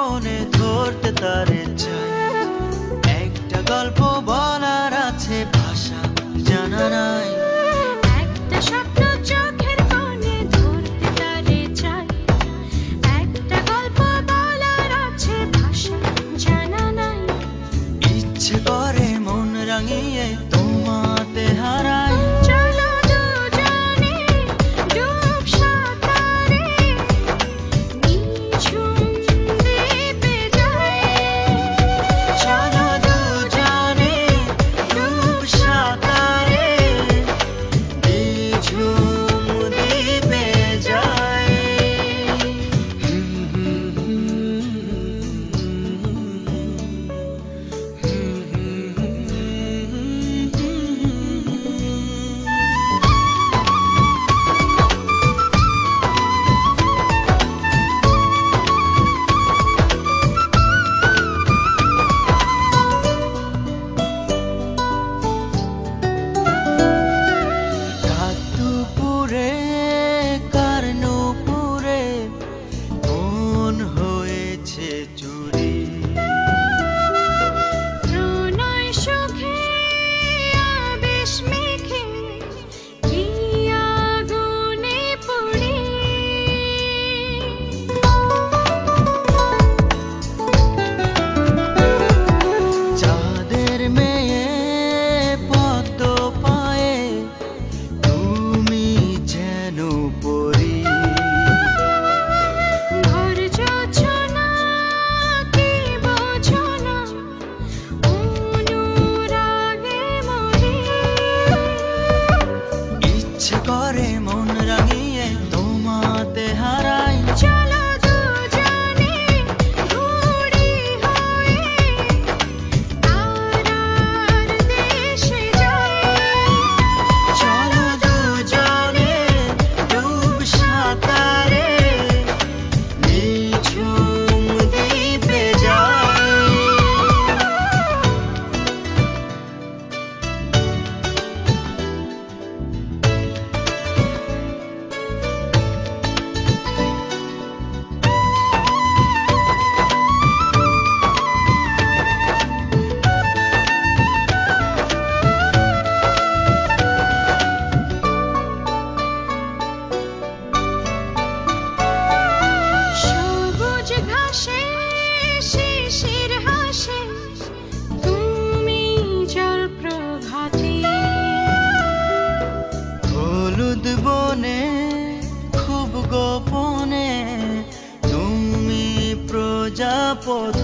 মনে ধরতে তারে চাই। একটা গল্প বলার আছে, ভাষা জানা নাই। একটা স্বপ্ন চোখের কোণে ধরতে তারে চাই। একটা গল্প বলার আছে, ভাষা জানা নাই। ইচ্ছে করে মন রাঙিয়ে তোমাতে হারাই। চলো দুজনে ডুব সাঁতারে নিঝুম দ্বীপে যাই। চলো দুজনে ডুব সাঁতারে নিঝুম দ্বীপে যাই। দুপুরে কার্নুপুরে মন হয়েছে চুরি। প্রণয় সুখে আবেশ মেখে কি আগুনে পুড়ি। চাঁদের মেয়ে পদ্ম পায়ে তুমি যেন পরি। ভোর জোছনা কি বোঝো না, অনুরাগে মরি। ইচ্ছে করে মন রাঙিয়ে তোমাতে হারাই। চলো দুজনে ঘুড়ি হয়ে তারার দেশে যাই। চলো দুজনে ডুব সাঁতারে নিঝুম দ্বীপে যাই। সবুজ ঘাসে শিশির হাসে তুমি জল প্রভাতী। হলুদ বনে খুব গোপনে তুমি প্রজাপতি।